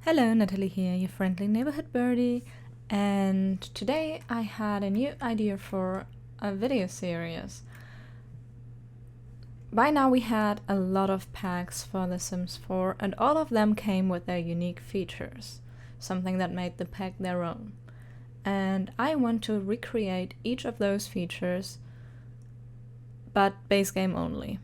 Hello, Natalie here, your friendly neighborhood birdie, and today I had a new idea for a video series. By now we had a lot of packs for The Sims 4 and all of them came with their unique features, something that made the pack their own. And I want to recreate each of those features, but base game only.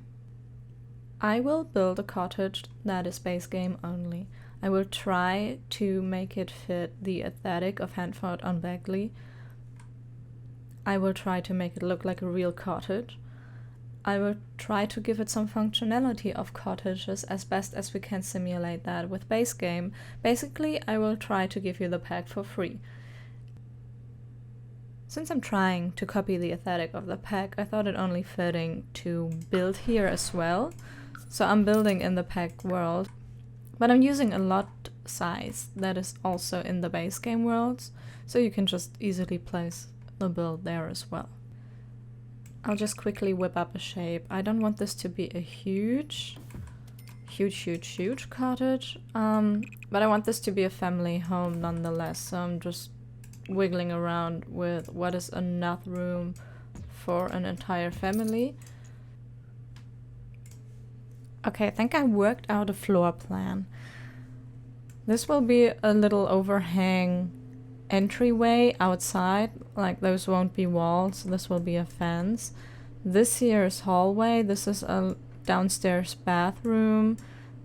I will build a cottage that is base game only. I will try to make it fit the aesthetic of Hanford on Bagley. I will try to make it look like a real cottage. I will try to give it some functionality of cottages as best as we can simulate that with base game. Basically, I will try to give you the pack for free. Since I'm trying to copy the aesthetic of the pack, I thought it only fitting to build here as well. So I'm building in the pack world. But I'm using a lot size that is also in the base game worlds, so you can just easily place the build there as well. I'll just quickly whip up a shape. I don't want this to be a huge cottage, but I want this to be a family home nonetheless, so I'm just wiggling around with what is enough room for an entire family. Okay, I think I worked out a floor plan. This will be a little overhang entryway outside, like those won't be walls, this will be a fence. This here is hallway, this is a downstairs bathroom,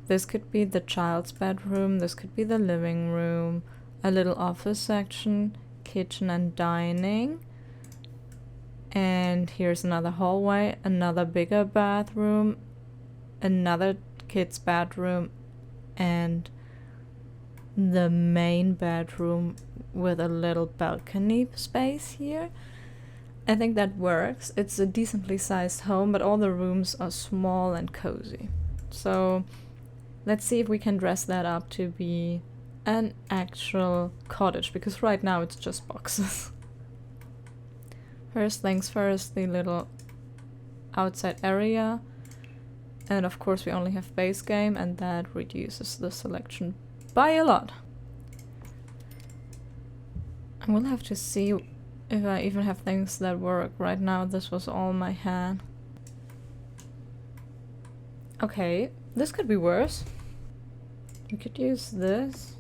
this could be the child's bedroom, this could be the living room, a little office section, kitchen and dining. And here's another hallway, another bigger bathroom, another kid's bedroom, and the main bedroom with a little balcony space here. I think that works. It's a decently sized home, but all the rooms are small and cozy. So let's see if we can dress that up to be an actual cottage, because right now it's just boxes. First things first, the little outside area. And of course we only have base game, and that reduces the selection by a lot. I will have to see if I even have things that work. Right now this was all my hand. Okay, this could be worse. We could use this.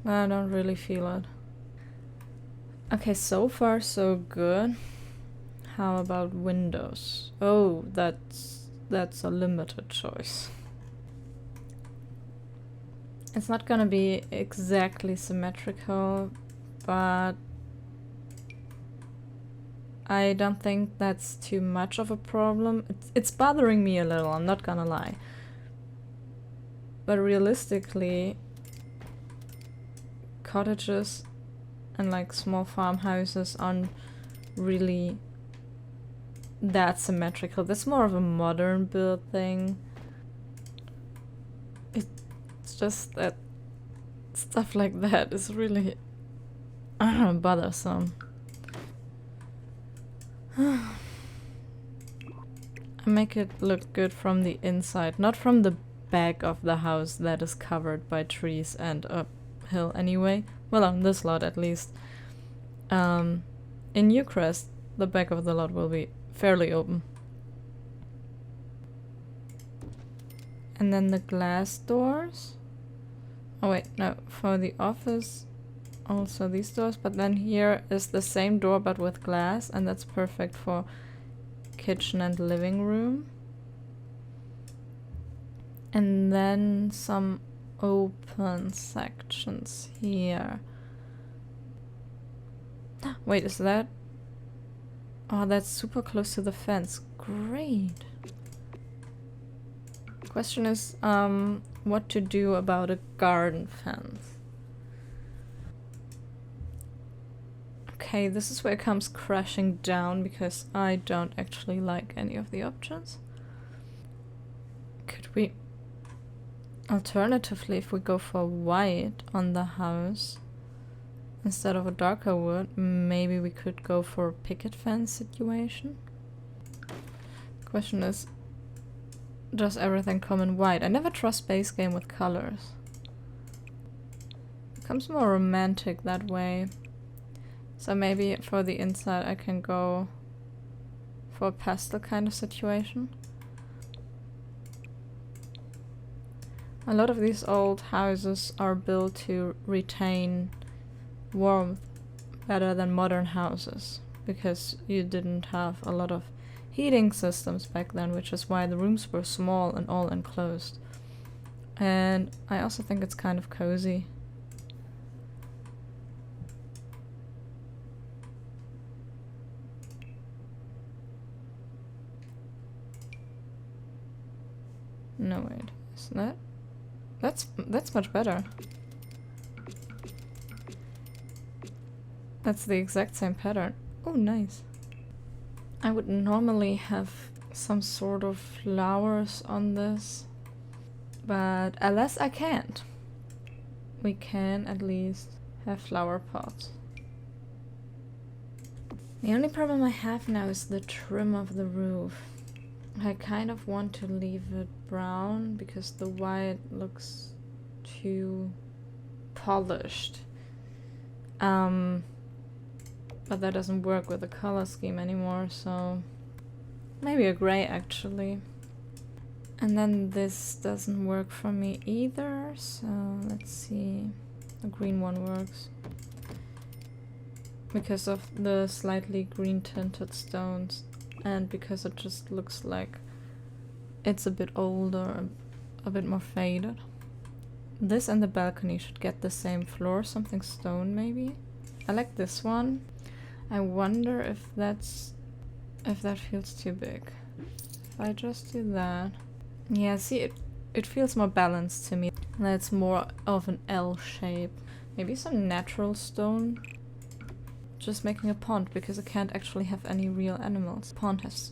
I don't really feel it. Okay, so far so good. How about windows? Oh, that's a limited choice. It's not gonna be exactly symmetrical, but I don't think that's too much of a problem. It's bothering me a little, I'm not gonna lie. But realistically, cottages and like small farmhouses aren't really that symmetrical. That's more of a modern build thing. It's just that stuff like that is really bothersome. I make it look good from the inside, not from the back of the house that is covered by trees and uphill anyway. Well, on this lot at least. In Newcrest, the back of the lot will be fairly open. And then the glass doors. Oh wait, no, for the office also these doors, but then here is the same door but with glass, and that's perfect for kitchen and living room. And then some open sections here. Wait, is that? Oh, that's super close to the fence. Great. Question is, what to do about a garden fence. Okay, this is where it comes crashing down because I don't actually like any of the options. Could we... Alternatively, if we go for white on the house instead of a darker wood, maybe we could go for a picket fence situation. Question is, does everything come in white? I never trust base game with colors. Becomes more romantic that way. So maybe for the inside I can go for a pastel kind of situation. A lot of these old houses are built to retain warmth better than modern houses, because you didn't have a lot of heating systems back then, which is why the rooms were small and all enclosed. And I also think it's kind of cozy. No, wait, isn't that? That's much better. That's the exact same pattern. Oh, nice. I would normally have some sort of flowers on this, but alas I can't. We can at least have flower pots. The only problem I have now is the trim of the roof. I kind of want to leave it brown because the white looks too polished. But that doesn't work with the color scheme anymore, so maybe a gray actually. And then this doesn't work for me either, so let's see. The green one works. Because of the slightly green tinted stones. And because it just looks like it's a bit older, a bit more faded. This and the balcony should get the same floor, something stone maybe. I like this one. I wonder if that feels too big. If I just do that. Yeah, see, it feels more balanced to me. That's more of an L shape. Maybe some natural stone. Just making a pond, because I can't actually have any real animals. Pond has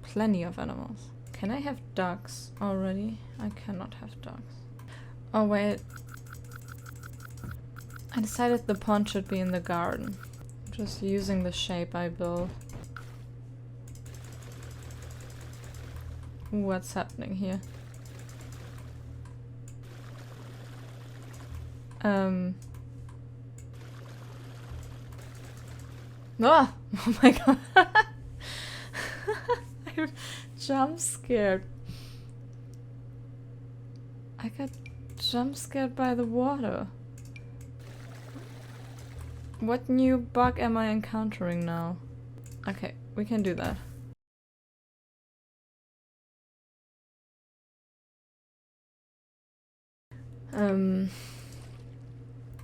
plenty of animals. Can I have ducks already? I cannot have ducks. Oh wait. I decided the pond should be in the garden. Just using the shape I built. What's happening here? Ah! Oh my god. I'm jump scared. I got jump scared by the water. What new bug am I encountering now? Okay, we can do that.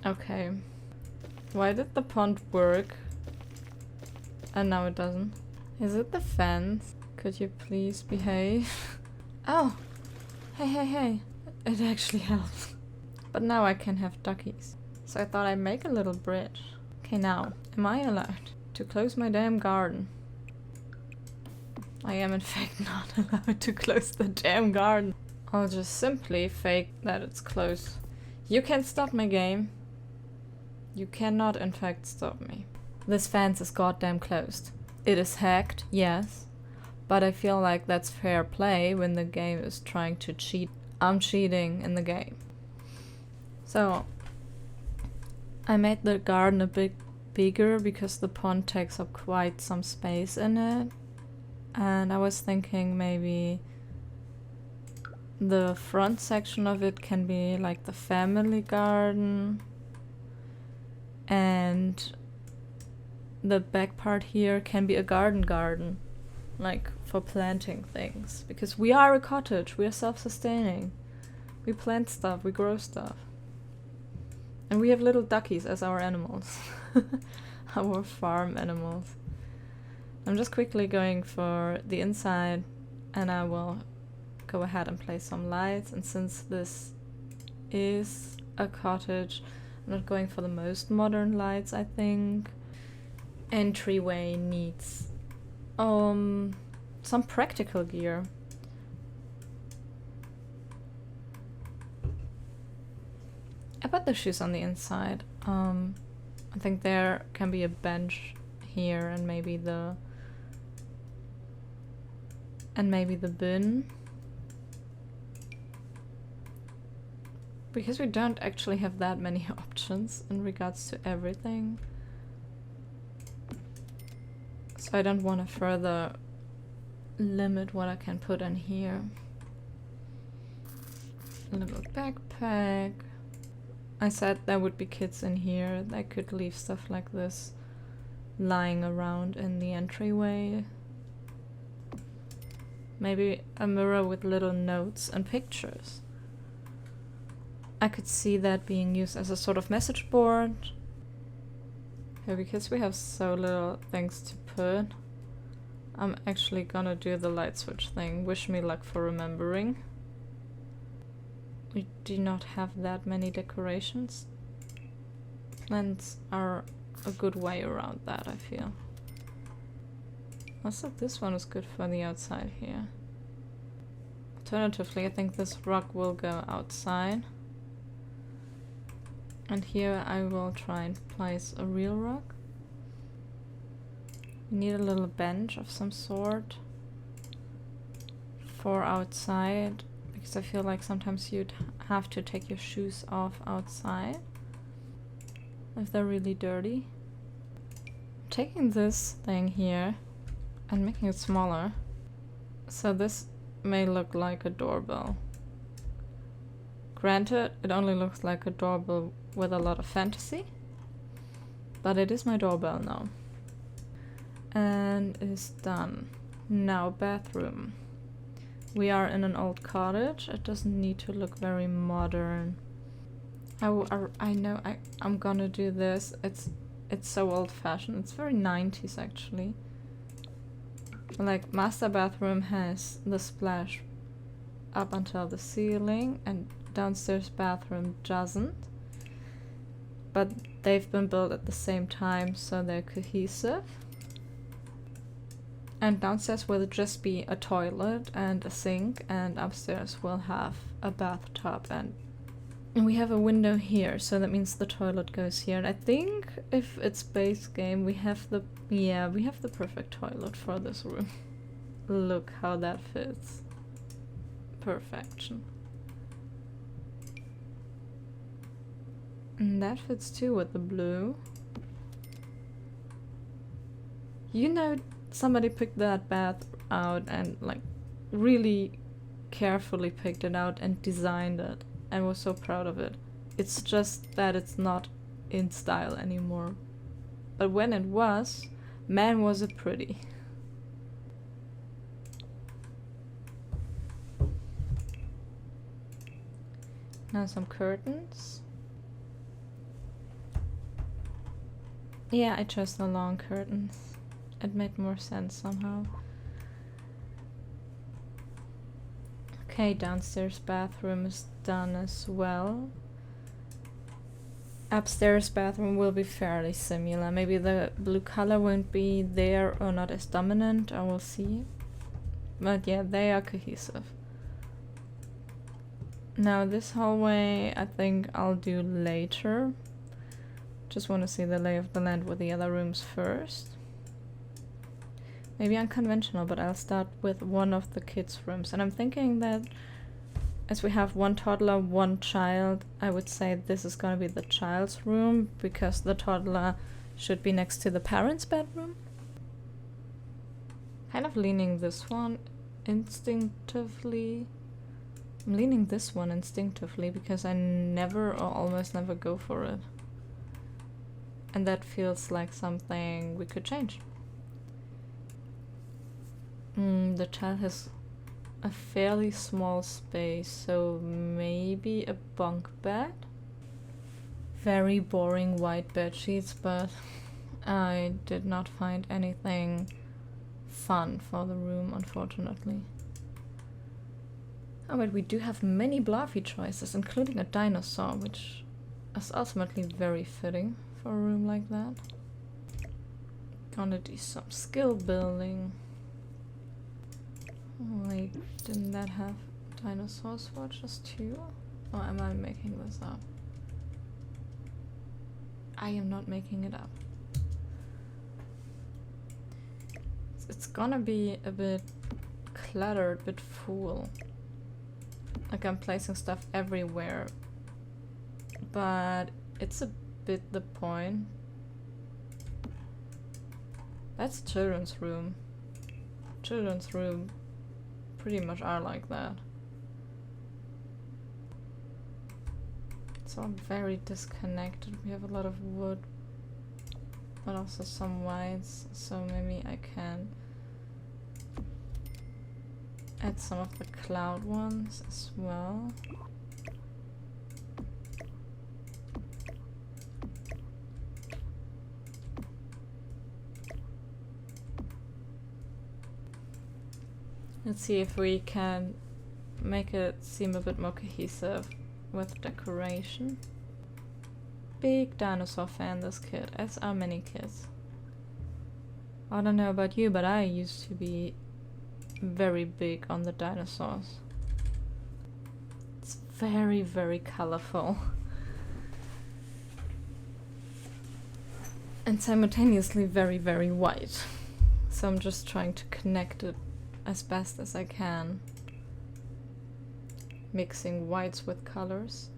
Okay. Why did the pond work? And now it doesn't. Is it the fence? Could you please behave? Oh! Hey, hey, hey! It actually helps. But now I can have duckies. So I thought I'd make a little bridge. Okay, now, am I allowed to close my damn garden? I am in fact not allowed to close the damn garden. I'll just simply fake that it's closed. You can't stop my game. You cannot in fact stop me. This fence is goddamn closed. It is hacked, yes. But I feel like that's fair play when the game is trying to cheat. I'm cheating in the game. So, I made the garden a bit bigger because the pond takes up quite some space in it. And I was thinking maybe the front section of it can be like the family garden. And the back part here can be a garden. Like for planting things. Because we are a cottage, we are self-sustaining. We plant stuff, we grow stuff. And we have little duckies as our animals. Our farm animals. I'm just quickly going for the inside and I will go ahead and place some lights. And since this is a cottage, I'm not going for the most modern lights, I think. Entryway needs some practical gear. I put the shoes on the inside. I think there can be a bench here and maybe the bin. because we don't actually have that many options in regards to everything. So I don't want to further limit what I can put in here. A little backpack. I said there would be kids in here. They could leave stuff like this lying around in the entryway. Maybe a mirror with little notes and pictures. I could see that being used as a sort of message board. Yeah, because we have so little things to put, I'm actually gonna do the light switch thing. Wish me luck for remembering. We do not have that many decorations. Plants are a good way around that, I feel. Also, this one is good for the outside here. Alternatively, I think this rug will go outside. And here I will try and place a real rug. We need a little bench of some sort for outside, because I feel like sometimes you'd have to take your shoes off outside if they're really dirty. Taking this thing here and making it smaller, so this may look like a doorbell. Granted, it only looks like a doorbell with a lot of fantasy, but it is my doorbell now. And it is done. Now, bathroom. We are in an old cottage. It doesn't need to look very modern. I know I'm gonna do this. It's so old-fashioned. It's very 90s actually. Like, master bathroom has the splash up until the ceiling, and downstairs bathroom doesn't. But they've been built at the same time, so they're cohesive. And downstairs will just be a toilet and a sink, and upstairs we'll have a bathtub, and we have a window here, so that means the toilet goes here. And I think if it's base game, we have the perfect toilet for this room. Look how that fits. Perfection. And that fits too with the blue. You know, somebody picked that bath out and like really carefully picked it out and designed it and was so proud of it. It's just that it's not in style anymore. But when it was, man, was it pretty. Now some curtains. Yeah, I chose the long curtains. It made more sense somehow. Okay, downstairs bathroom is done as well. Upstairs bathroom will be fairly similar. Maybe the blue color won't be there or not as dominant, I will see. But yeah, they are cohesive. Now this hallway I think I'll do later. Just want to see the lay of the land with the other rooms first. Maybe unconventional, but I'll start with one of the kids' rooms. And I'm thinking that as we have one toddler, one child, I would say this is going to be the child's room, because the toddler should be next to the parents' bedroom. Kind of leaning this one instinctively. I'm leaning this one instinctively because I never or almost never go for it. And that feels like something we could change. The child has a fairly small space, so maybe a bunk bed? Very boring white bed sheets, but I did not find anything fun for the room, unfortunately. Oh, but we do have many Bluffy choices, including a dinosaur, which is ultimately very fitting for a room like that. Gonna do some skill building. Wait, didn't that have dinosaurs for just two? Or am I making this up? I am not making it up. It's gonna be a bit cluttered, a bit full. Like I'm placing stuff everywhere but it's a bit the point. That's children's room. Children's room pretty much are like that. It's all very disconnected. We have a lot of wood, but also some whites, so maybe I can add some of the cloud ones as well. Let's see if we can make it seem a bit more cohesive with decoration. Big dinosaur fan, this kid, as are many kids. I don't know about you, but I used to be very big on the dinosaurs. It's very, very colorful. And simultaneously very, very white. So I'm just trying to connect it as best as I can. Mixing whites with colors.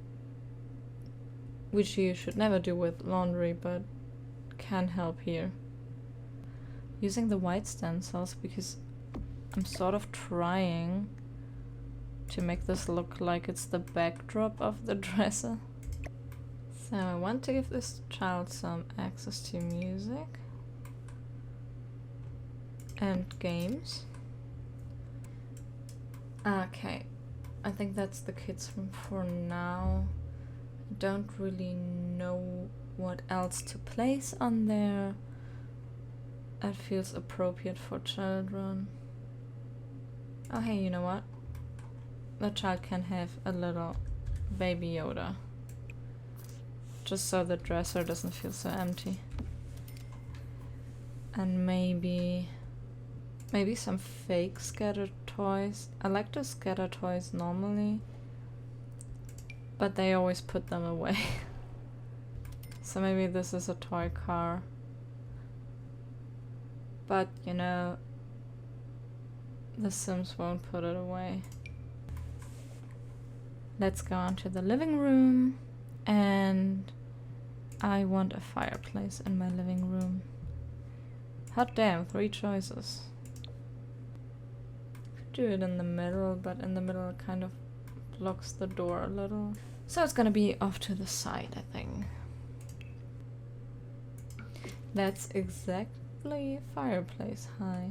Which you should never do with laundry, but can help here. Using the white stencils because I'm sort of trying to make this look like it's the backdrop of the dresser. So I want to give this child some access to music and games. Okay, I think that's the kids' room for now. I don't really know what else to place on there that feels appropriate for children. Oh hey, you know what? The child can have a little baby Yoda. Just so the dresser doesn't feel so empty. And maybe some fake scattered toys. I like to scatter toys normally, but they always put them away. So maybe this is a toy car. But you know, the Sims won't put it away. Let's go on to the living room, and I want a fireplace in my living room. Hot damn, 3 choices. Do it in the middle, but in the middle it kind of blocks the door a little. So it's gonna be off to the side, I think. That's exactly fireplace high.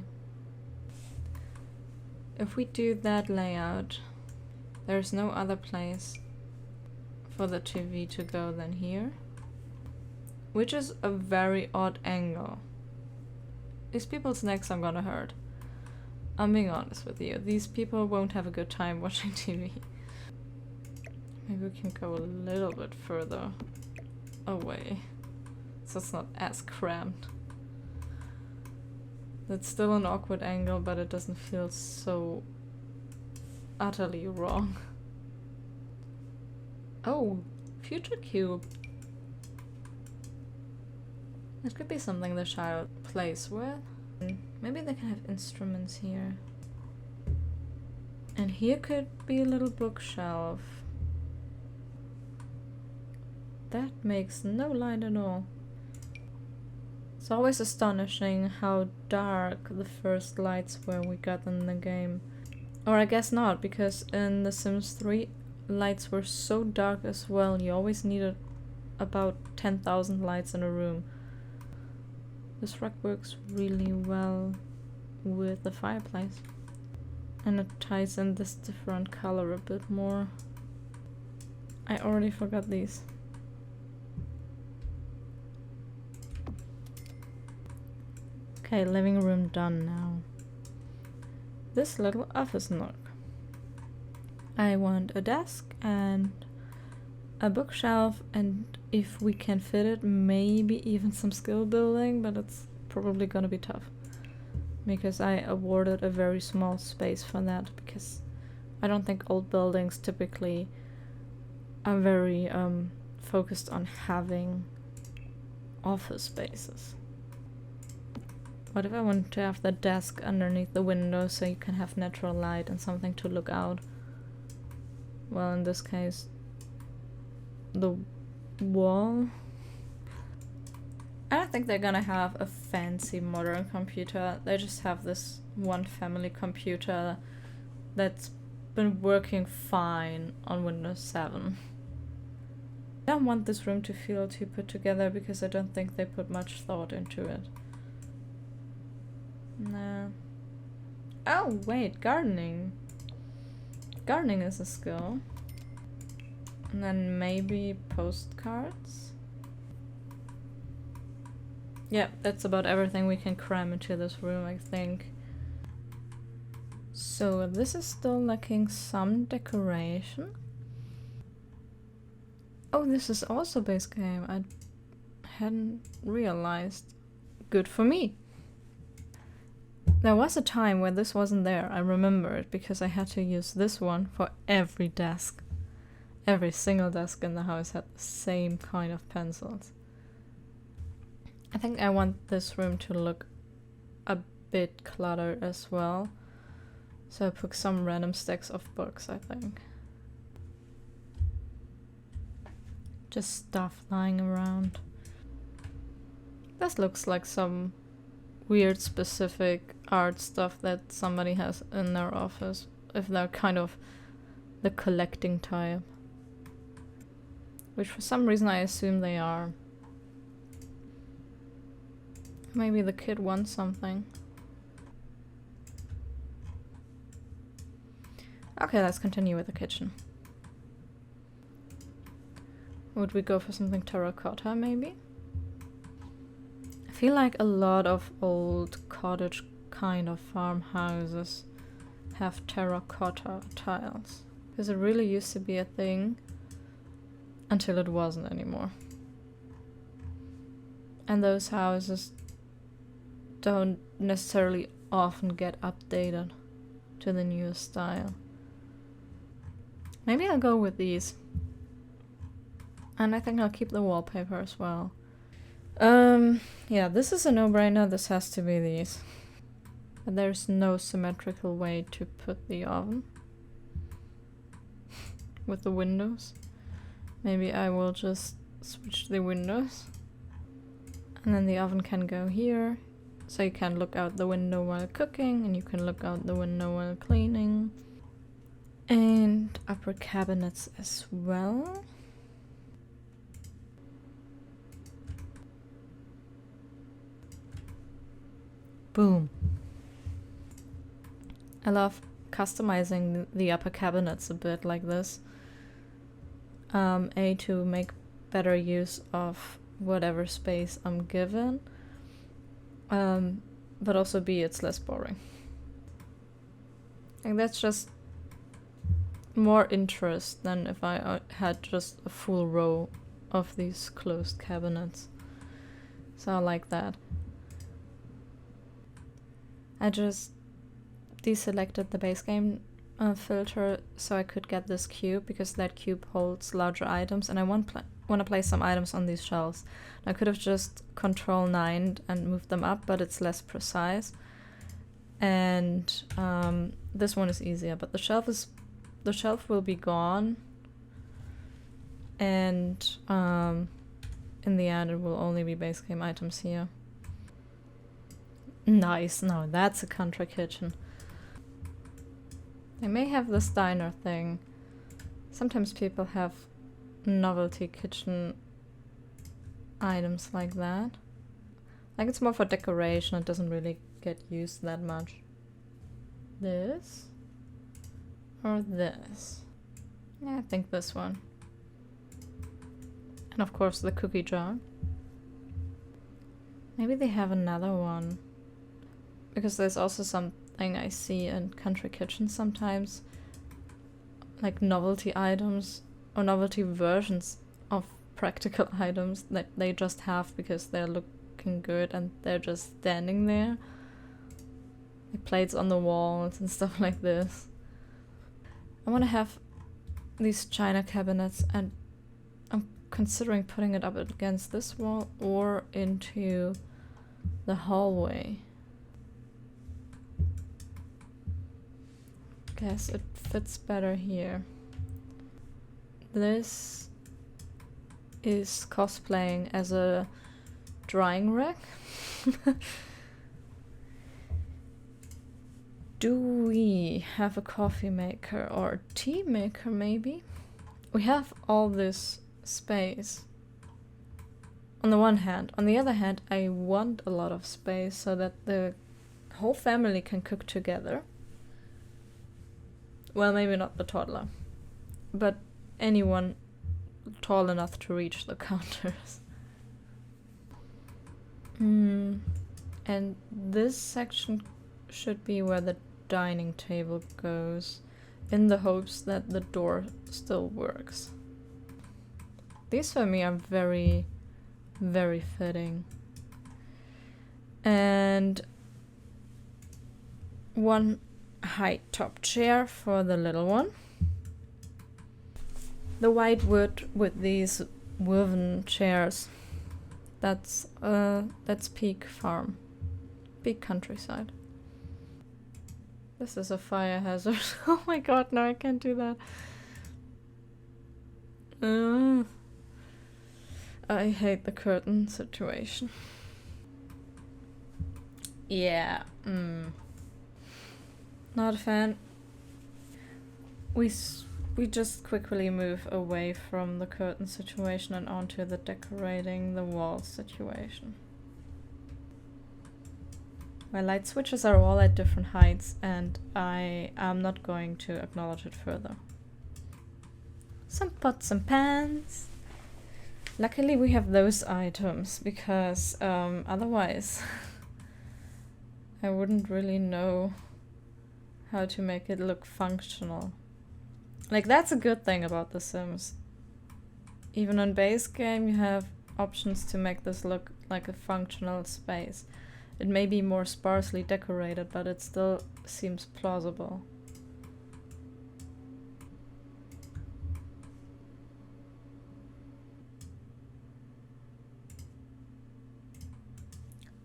If we do that layout, there's no other place for the TV to go than here. Which is a very odd angle. These people's necks I'm gonna hurt. I'm being honest with you. These people won't have a good time watching TV. Maybe we can go a little bit further away, so it's not as cramped. That's still an awkward angle, but it doesn't feel so utterly wrong. Oh, future cube. This could be something the child plays with. Maybe they can have instruments here. And here could be a little bookshelf. That makes no light at all. It's always astonishing how dark the first lights were we got in the game. Or I guess not, because in The Sims 3 lights were so dark as well. You always needed about 10,000 lights in a room. This rug works really well with the fireplace. And it ties in this different color a bit more. I already forgot these. Okay, living room done now. This little office nook. I want a desk and a bookshelf, and if we can fit it, maybe even some skill building, but it's probably gonna be tough. Because I awarded a very small space for that, because I don't think old buildings typically are very focused on having office spaces. What if I want to have the desk underneath the window so you can have natural light and something to look out? Well, in this case, the wall. I don't think they're gonna have a fancy modern computer. They just have this one family computer that's been working fine on Windows 7. I don't want this room to feel too put together because I don't think they put much thought into it. Nah. Oh, wait, gardening. Gardening is a skill. And then maybe postcards? Yeah, that's about everything we can cram into this room, I think. So this is still lacking some decoration. Oh, this is also base game. I hadn't realized. Good for me. There was a time where this wasn't there. I remember it because I had to use this one for every desk. Every single desk in the house had the same kind of pencils. I think I want this room to look a bit cluttered as well. So I put some random stacks of books, I think. Just stuff lying around. This looks like some weird specific art stuff that somebody has in their office, if they're kind of the collecting type. Which for some reason I assume they are. Maybe the kid wants something. Okay, let's continue with the kitchen. Would we go for something terracotta, maybe? I feel like a lot of old cottage kind of farmhouses have terracotta tiles. Because it really used to be a thing until it wasn't anymore. And those houses don't necessarily often get updated to the newest style. Maybe I'll go with these. And I think I'll keep the wallpaper as well. Yeah, this is a no-brainer. This has to be these. But there's no symmetrical way to put the oven with the windows. Maybe I will just switch the windows. And then the oven can go here. So you can look out the window while cooking, and you can look out the window while cleaning. And upper cabinets as well. Boom. I love customizing the upper cabinets a bit like this. A, to make better use of whatever space I'm given. But also B, it's less boring. And that's just more interest than if I had just a full row of these closed cabinets. So I like that. I just deselected the base game filter so I could get this cube, because that cube holds larger items, and I want to place some items on these shelves. I could have just Control-9'd and moved them up, but it's less precise. And this one is easier, but the shelf will be gone, and in the end it will only be base game items here. Nice, no, that's a country kitchen. I may have this diner thing. Sometimes people have novelty kitchen items like that. Like, it's more for decoration, it doesn't really get used that much. This? Or this? Yeah, I think this one. And of course the cookie jar. Maybe they have another one. Because there's also something I see in country kitchens sometimes. Like novelty items or novelty versions of practical items that they just have because they're looking good and they're just standing there. Like plates on the walls and stuff like this. I want to have these china cabinets, and I'm considering putting it up against this wall or into the hallway. Guess it fits better here. This is cosplaying as a drying rack. Do we have a coffee maker or a tea maker maybe? We have all this space. On the one hand. On the other hand, I want a lot of space so that the whole family can cook together. Well, maybe not the toddler, but anyone tall enough to reach the counters. And this section should be where the dining table goes, in the hopes that the door still works. These for me are very, very fitting. And one high top chair for the little one. The white wood with these woven chairs. That's peak farm. Peak countryside. This is a fire hazard. Oh my god, no, I can't do that. I hate the curtain situation. Yeah, not a fan. We just quickly move away from the curtain situation and onto the decorating the walls situation. My light switches are all at different heights and I am not going to acknowledge it further. Some pots and pans. Luckily we have those items because otherwise I wouldn't really know how to make it look functional. Like, that's a good thing about The Sims. Even on base game you have options to make this look like a functional space. It may be more sparsely decorated, but it still seems plausible.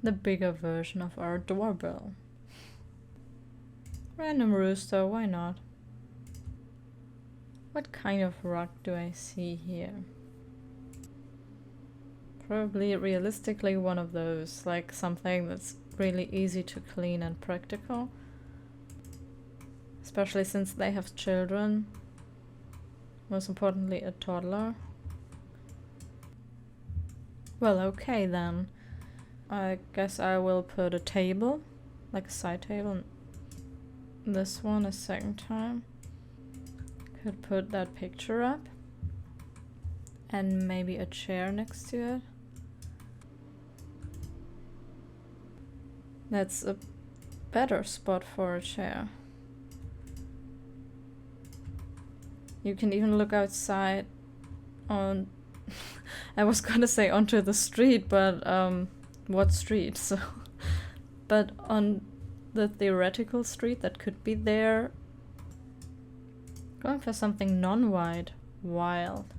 The bigger version of our doorbell. Random rooster, why not? What kind of rug do I see here? Probably realistically one of those, like something that's really easy to clean and practical. Especially since they have children. Most importantly, a toddler. Well, okay then. I guess I will put a table, like a side table. This one a second time. Could put that picture up. And maybe a chair next to it. That's a better spot for a chair. You can even look outside on... I was gonna say onto the street, but what street? So, but on the theoretical street that could be there. Going for something non-white. Wild.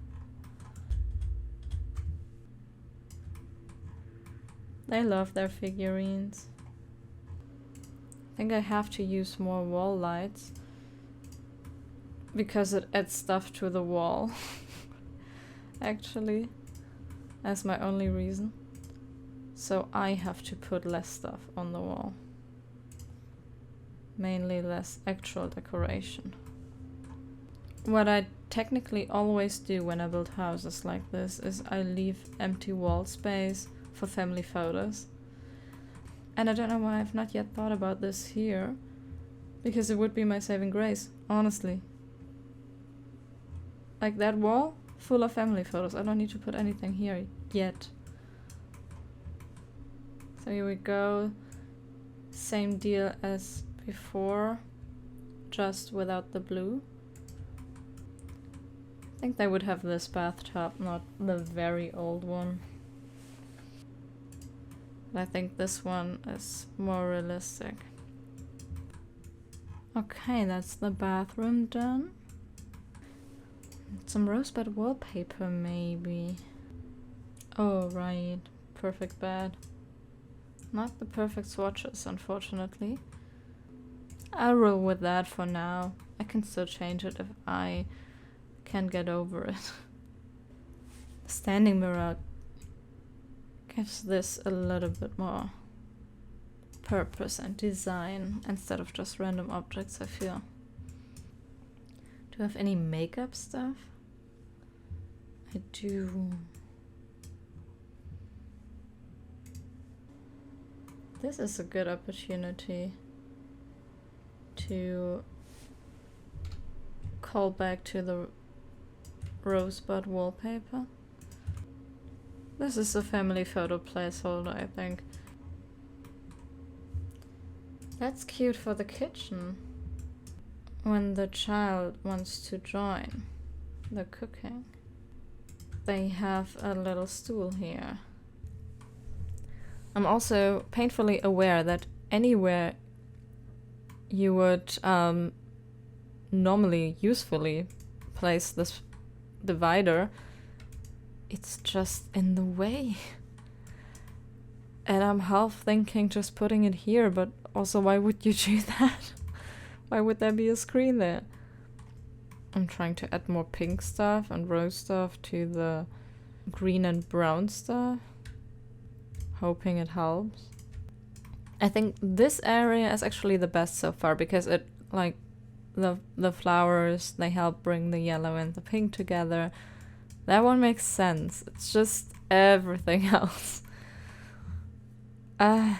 They love their figurines. I think I have to use more wall lights because it adds stuff to the wall. Actually, that's my only reason. So I have to put less stuff on the wall. Mainly less actual decoration. What I technically always do when I build houses like this is I leave empty wall space for family photos. And I don't know why I've not yet thought about this here, because it would be my saving grace, honestly. Like that wall, full of family photos. I don't need to put anything here yet. So here we go. Same deal as before, just without the blue. I think they would have this bathtub, not the very old one. I think this one is more realistic. Okay, that's the bathroom done. Some rosebud wallpaper, maybe. Oh, right. Perfect bed. Not the perfect swatches, unfortunately. I'll roll with that for now. I can still change it if I can get over it. standing mirror gives this a little bit more purpose and design instead of just random objects, I feel. Do I have any makeup stuff? I do. This is a good opportunity to call back to the rosebud wallpaper. This is a family photo placeholder, I think. That's cute for the kitchen. When the child wants to join the cooking, they have a little stool here. I'm also painfully aware that anywhere you would normally usefully place this divider, it's just in the way. And I'm half thinking just putting it here, but also why would you do that? Why would there be a screen there? I'm trying to add more pink stuff and rose stuff to the green and brown stuff, hoping it helps. I think this area is actually the best so far because it, like, the flowers, they help bring the yellow and the pink together. That one makes sense. It's just everything else. Yeah,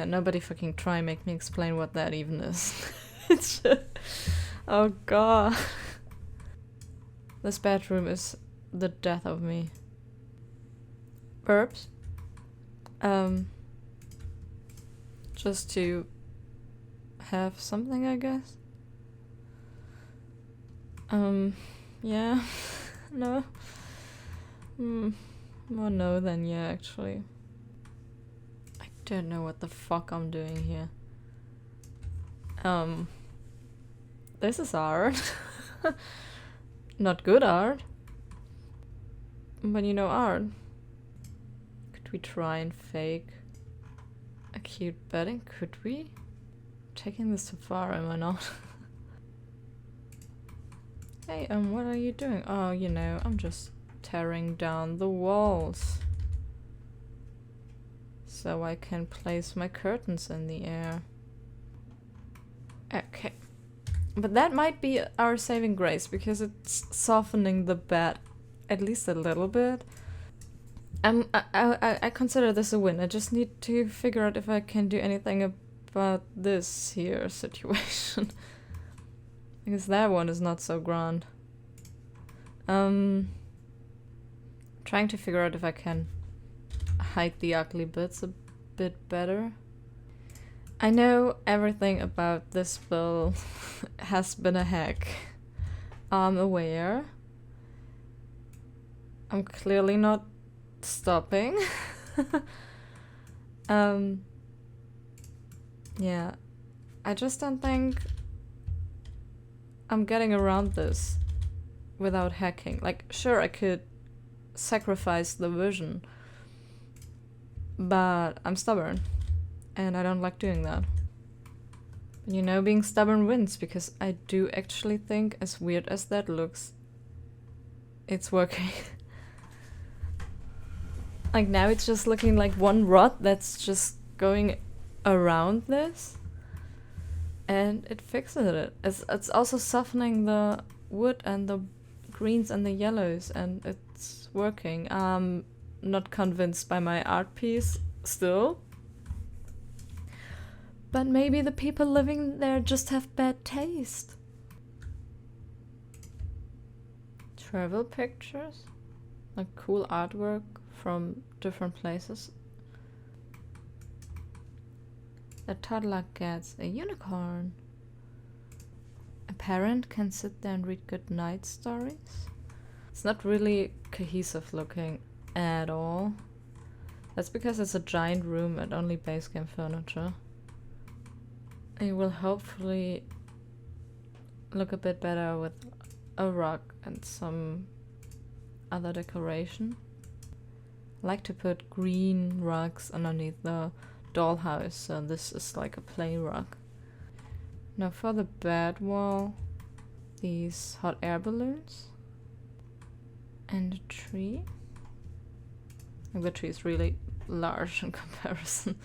nobody fucking try and make me explain what that even is. It's just... Oh god. This bedroom is the death of me. Herbs. Just to have something, I guess. Yeah. No. More no than yeah, actually. I don't know what the fuck I'm doing here. This is art. Not good art. But you know, art. Could we try and fake a cute bedding? Could we? Taking this too far, am I not? Hey, what are you doing? Oh, you know, I'm just tearing down the walls so I can place my curtains in the air. Okay. But that might be our saving grace because it's softening the bed at least a little bit. I consider this a win. I just need to figure out if I can do anything about this here situation. Because that one is not so grand. Trying to figure out if I can hide the ugly bits a bit better. I know everything about this bill has been a hack. I'm aware. I'm clearly not stopping. Yeah. I just don't think I'm getting around this without hacking. Like, sure, I could sacrifice the vision, but I'm stubborn. And I don't like doing that. You know, being stubborn wins, because I do actually think, as weird as that looks, it's working. Like, now it's just looking like one rod that's just going around this. And it fixes it. It's also softening the wood and the greens and the yellows, and it's working. I'm not convinced by my art piece still. But maybe the people living there just have bad taste. Travel pictures? Like cool artwork from different places. The toddler gets a unicorn. A parent can sit there and read good night stories. It's not really cohesive looking at all. That's because it's a giant room and only base game furniture. It will hopefully look a bit better with a rug and some other decoration. I like to put green rugs underneath the dollhouse, so this is like a play rug. Now for the bed wall, these hot air balloons. And a tree. The tree is really large in comparison.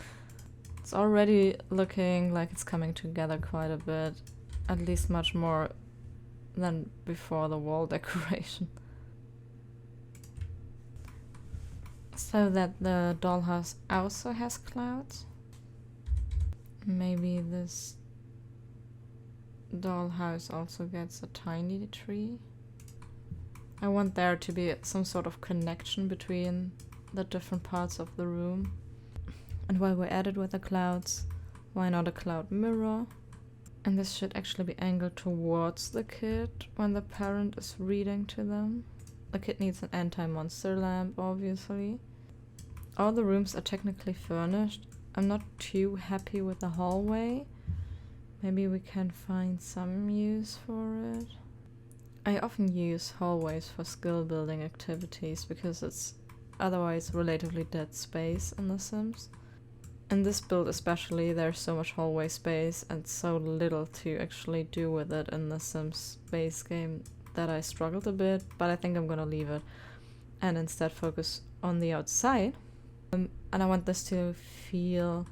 It's already looking like it's coming together quite a bit. At least much more than before the wall decoration. So that the dollhouse also has clouds. Maybe this dollhouse also gets a tiny tree. I want there to be some sort of connection between the different parts of the room. And while we're at it with the clouds, why not a cloud mirror? And this should actually be angled towards the kid when the parent is reading to them. The kid needs an anti-monster lamp, obviously. All the rooms are technically furnished. I'm not too happy with the hallway. Maybe we can find some use for it. I often use hallways for skill building activities because it's otherwise relatively dead space in The Sims. In this build especially, there's so much hallway space and so little to actually do with it in The Sims base game that I struggled a bit, but I think I'm gonna leave it and instead focus on the outside. And I want this to feel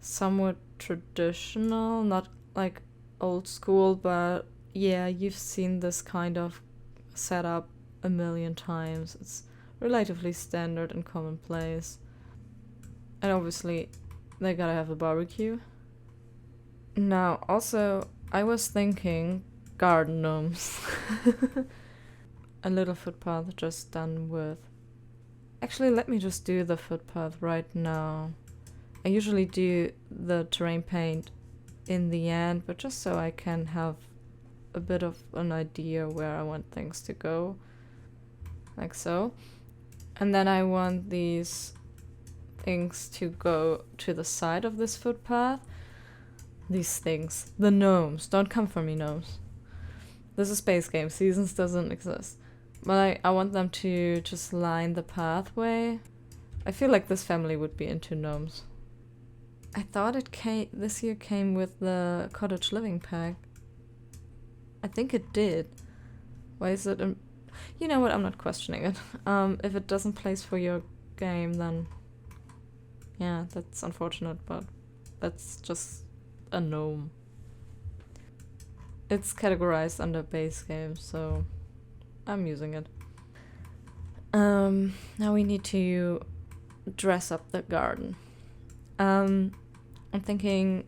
somewhat traditional, not like old school, but yeah, you've seen this kind of setup a million times. It's relatively standard and commonplace. And obviously, they gotta have a barbecue. Now, also, I was thinking garden gnomes. A little footpath just done with... Actually, let me just do the footpath right now. I usually do the terrain paint in the end, but just so I can have a bit of an idea where I want things to go. Like so. And then I want these things to go to the side of this footpath. These things. The gnomes. Don't come for me, gnomes. This is a space game. Seasons doesn't exist. But I want them to just line the pathway. I feel like this family would be into gnomes. I thought this year came with the cottage living pack. I think it did. Why is it... You know what, I'm not questioning it. If it doesn't place for your game, then... Yeah, that's unfortunate, but that's just a gnome. It's categorized under base game, so I'm using it. Now we need to dress up the garden. I'm thinking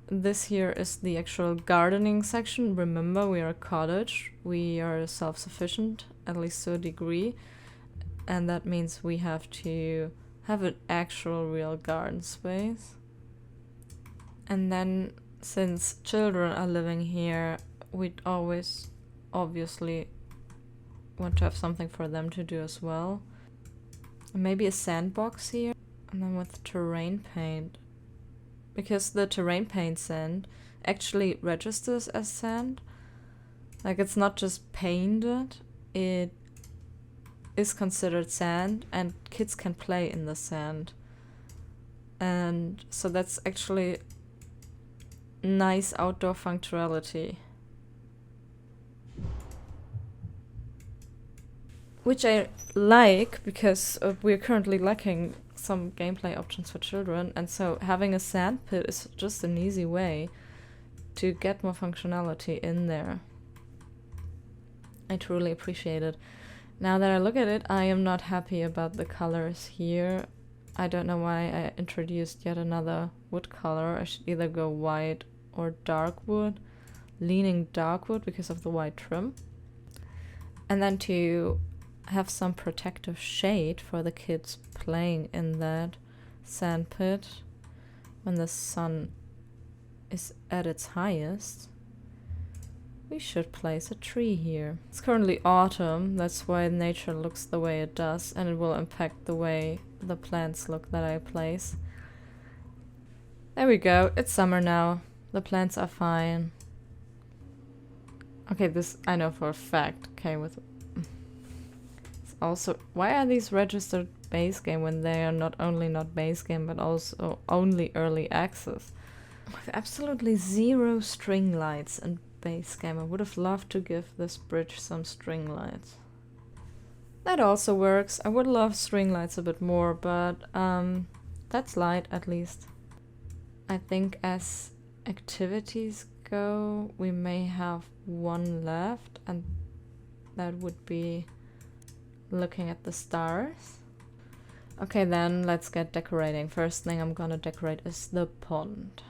this here is the actual gardening section. Remember, we are a cottage. We are self-sufficient, at least to a degree. And that means we have to have an actual real garden space. And then, since children are living here, we'd always obviously want to have something for them to do as well. And maybe a sandbox here. And then with terrain paint. Because the terrain paint sand actually registers as sand. Like, it's not just painted, it is considered sand, and kids can play in the sand. And so that's actually nice outdoor functionality. Which I like, because we're currently lacking some gameplay options for children, and so having a sand pit is just an easy way to get more functionality in there. I truly appreciate it. Now that I look at it, I am not happy about the colors here. I don't know why I introduced yet another wood color. I should either go white or dark wood, leaning dark wood because of the white trim. And then to have some protective shade for the kids playing in that sand pit when the sun is at its highest. We should place a tree here. It's currently autumn, that's why nature looks the way it does, and it will impact the way the plants look that I place. There we go, it's summer now. The plants are fine. Okay, this I know for a fact came with... Also, why are these registered base game when they are not only not base game but also only early access? With absolutely zero string lights and base game. I would have loved to give this bridge some string lights. That also works. I would love string lights a bit more, but that's light at least. I think as activities go, we may have one left, and that would be looking at the stars. Okay, then let's get decorating. First thing I'm gonna decorate is the pond.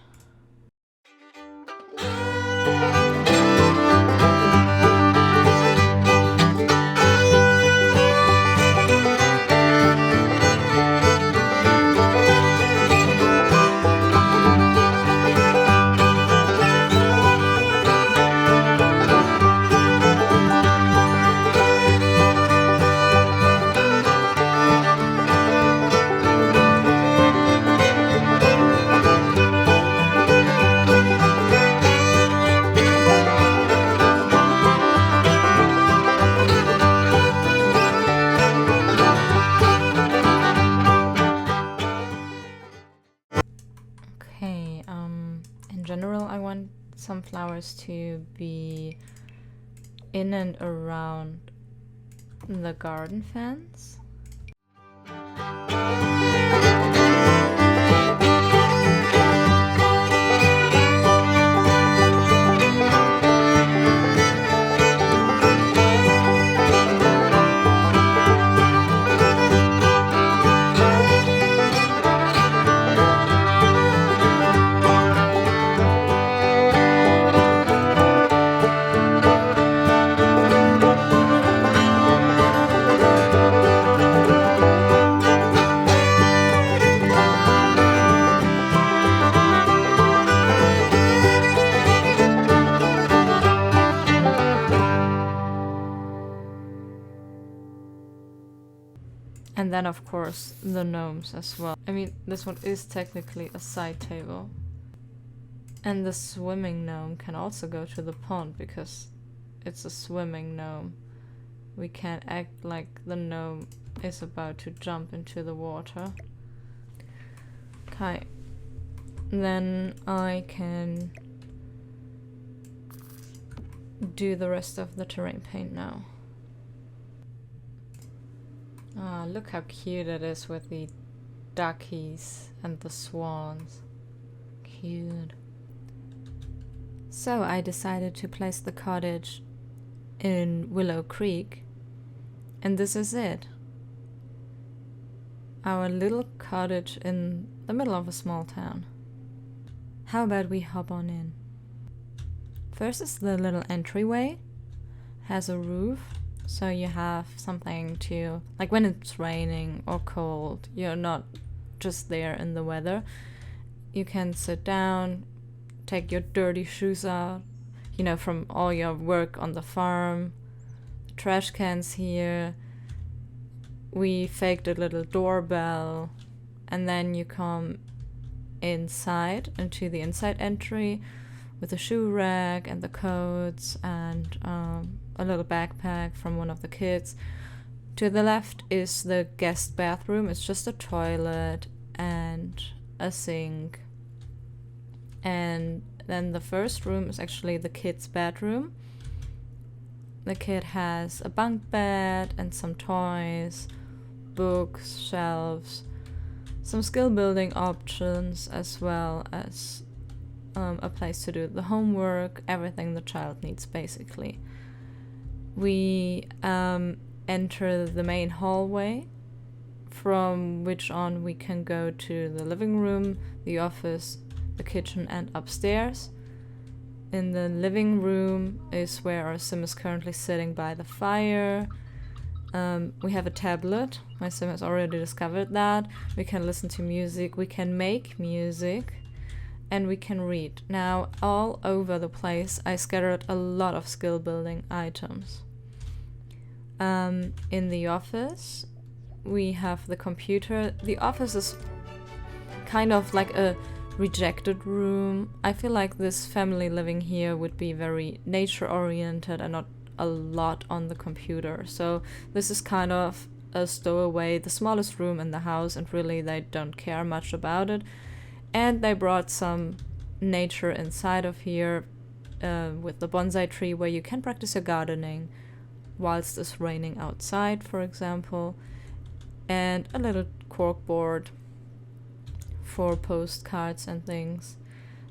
In general, I want some flowers to be in and around the garden fence. And then, of course, the gnomes as well. I mean, this one is technically a side table. And the swimming gnome can also go to the pond because it's a swimming gnome. We can't act like the gnome is about to jump into the water. Okay. Then I can do the rest of the terrain paint now. Ah, look how cute it is with the duckies and the swans. Cute. So I decided to place the cottage in Willow Creek, and this is it. Our little cottage in the middle of a small town. How about we hop on in? First is the little entryway. Has a roof. So you have something to, like when it's raining or cold, you're not just there in the weather. You can sit down, take your dirty shoes out, you know, from all your work on the farm. The trash cans here. We faked a little doorbell, and then you come inside into the inside entry with a shoe rack and the coats and a little backpack from one of the kids. To the left is the guest bathroom. It's just a toilet and a sink. And then the first room is actually the kid's bedroom. The kid has a bunk bed and some toys, books, shelves, some skill building options, as well as a place to do the homework, everything the child needs basically. We enter the main hallway, from which on we can go to the living room, the office, the kitchen, and upstairs. In the living room is where our sim is currently sitting by the fire. We have a tablet. My sim has already discovered that. We can listen to music, we can make music, and we can read. Now, all over the place, I scattered a lot of skill building items. In the office, we have the computer. The office is kind of like a rejected room. I feel like this family living here would be very nature oriented and not a lot on the computer. So this is kind of a stowaway, the smallest room in the house, and really they don't care much about it. And they brought some nature inside of here with the bonsai tree where you can practice your gardening whilst it's raining outside, for example, and a little corkboard for postcards and things.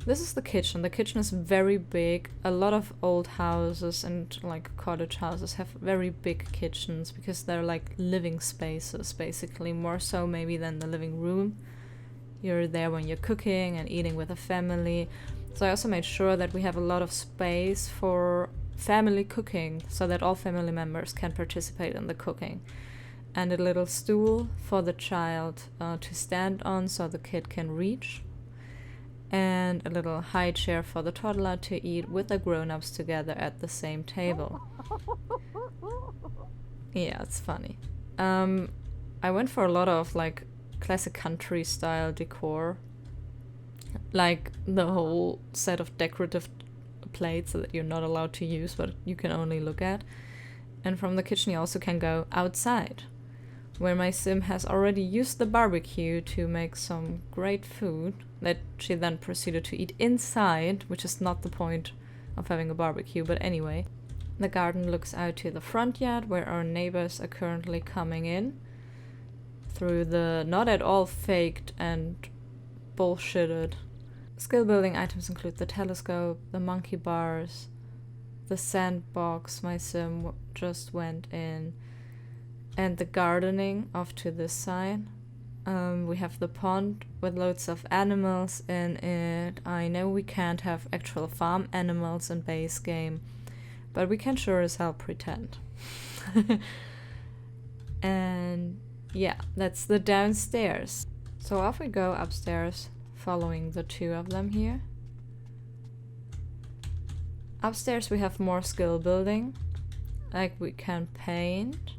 This is the kitchen. The kitchen is very big. A lot of old houses and like cottage houses have very big kitchens because they're like living spaces, basically, more so maybe than the living room. You're there when you're cooking and eating with a family. So I also made sure that we have a lot of space for family cooking so that all family members can participate in the cooking. And a little stool for the child to stand on so the kid can reach. And a little high chair for the toddler to eat with the grown-ups together at the same table. Yeah, it's funny. I went for a lot of like classic country style decor, like the whole set of decorative plates that you're not allowed to use but you can only look at. And from the kitchen you also can go outside, where my sim has already used the barbecue to make some great food that she then proceeded to eat inside, which is not the point of having a barbecue, but anyway. The garden looks out to the front yard where our neighbors are currently coming in through the not at all faked and bullshitted. Skill building items include the telescope, the monkey bars, the sandbox my sim just went in, and the gardening off to this side. We have the pond with loads of animals in it. I know we can't have actual farm animals in base game, but we can sure as hell pretend. And yeah, that's the downstairs. So off we go upstairs, following the two of them here. Upstairs we have more skill building, like we can paint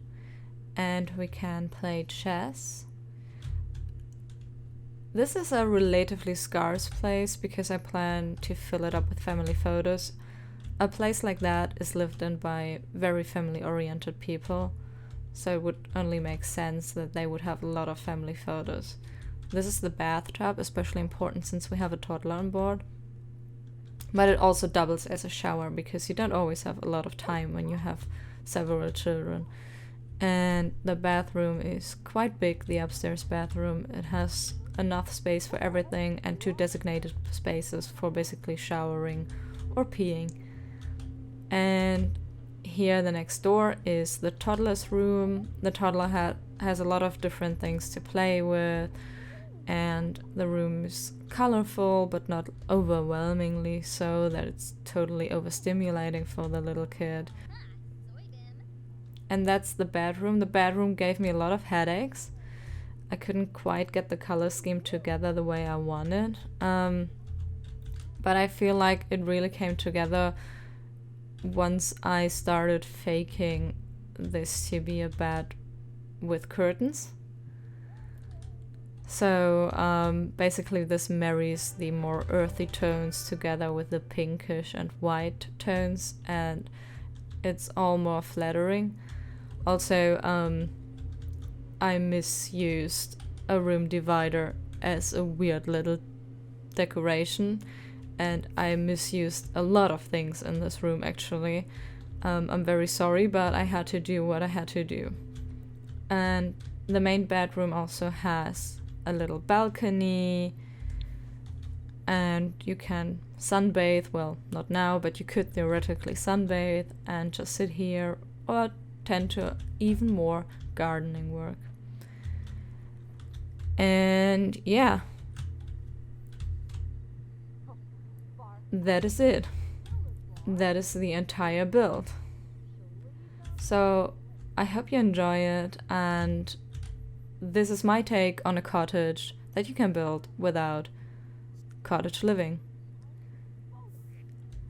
and we can play chess. This is a relatively scarce place because I plan to fill it up with family photos. A place like that is lived in by very family-oriented people, so it would only make sense that they would have a lot of family photos. This is the bathtub, especially important since we have a toddler on board. But it also doubles as a shower because you don't always have a lot of time when you have several children. And the bathroom is quite big, the upstairs bathroom. It has enough space for everything and 2 designated spaces for basically showering or peeing. And here the next door is the toddler's room. The toddler has a lot of different things to play with, and the room is colorful but not overwhelmingly so that it's totally overstimulating for the little kid. And that's the bedroom. The bedroom gave me a lot of headaches. I couldn't quite get the color scheme together the way I wanted. But I feel like it really came together once I started faking this to be a bed with curtains. So basically this marries the more earthy tones together with the pinkish and white tones, and it's all more flattering. Also, I misused a room divider as a weird little decoration, and I misused a lot of things in this room actually. I'm very sorry, but I had to do what I had to do. And the main bedroom also has a little balcony, and you can sunbathe. Well, not now, but you could theoretically sunbathe and just sit here or tend to even more gardening work. And yeah, that is it. That is the entire build. So I hope you enjoy it, and this is my take on a cottage that you can build without cottage living.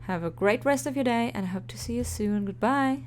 Have a great rest of your day, and I hope to see you soon. Goodbye.